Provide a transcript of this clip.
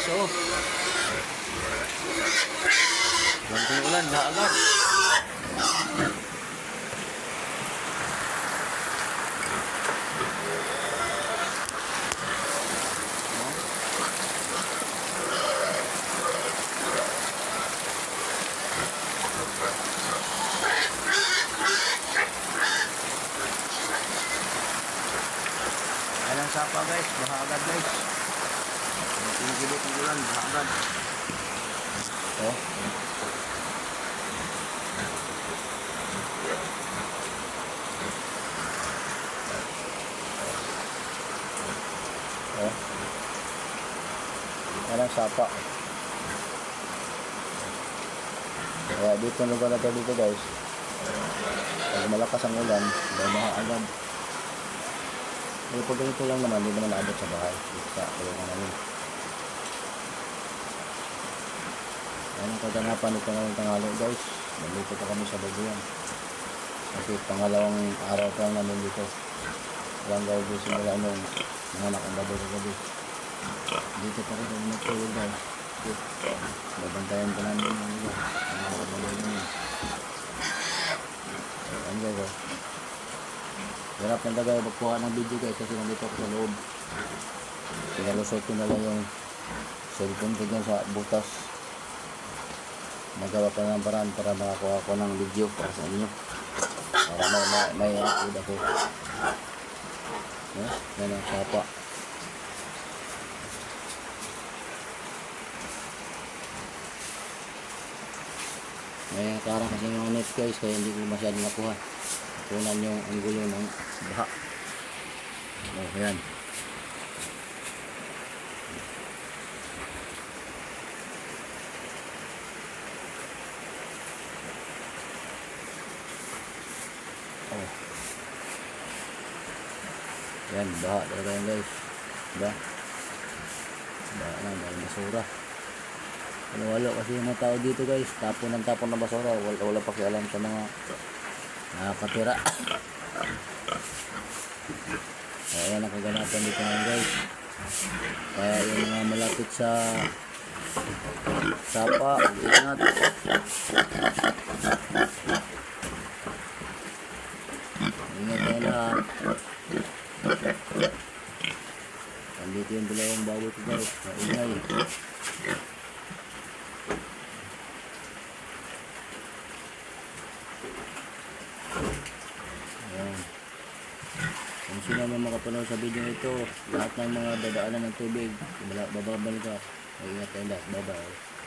guys, oh. Konting ulan, agad. Ayan ang sapa guys, baha agad guys. Tingin-gilip ng ulan, baha agad. Oh. Oh. Ayan ang sapa. Kaya dito ang lugar na dito guys. Pag malakas ang ulan, baha agad. Pero pag ganito lang naman, hindi naman naabot sa bahay. Sa kulungan namin. Ayan ang kaganapan ito ngayong tanghali guys. Nandito pa kami sa Babuyan. Kasi pangalawang araw pa lang namin dito. Walang gawin simula nung nanganak ang baboy kagabi. Dito pa rin kami nagtulog guys. Babantayan pa namin yung lugar. Ang baboy namin. Ayan guys oh. Hirap ng tagay magkuha ng video guys kasi nandito ako sa loob. Pinalusot ko na lang yung cellphone ko dyan sa butas. Nagawa pa ng paraan para makakuha ko ng video para sa inyo. Para may upload ako. Yan ang sapa. May karang kasi yung net guys kaya hindi ko masyadong nakuha. Kunan yung anggulo ng baha. Oh, ayan. Oh. Ayan, baha talaga yan guys. Diba? Baha na, dahil basura. Wala kasi yung mga tao dito guys. Tapon ng basura. Wala pakialam sa mga nakakatira. Ayan ang kaganapan dito ngayon guys. Kaya yung mga malapit sa sapa, ingat. Ingat na lahat. Nandito yung dalawang baboy ko guys. Maingay. Kung sino man makapanood sa video ito, lahat ng mga dadaanan ng tubig, bababal ka. Ingat tayo lahat. Bye bye.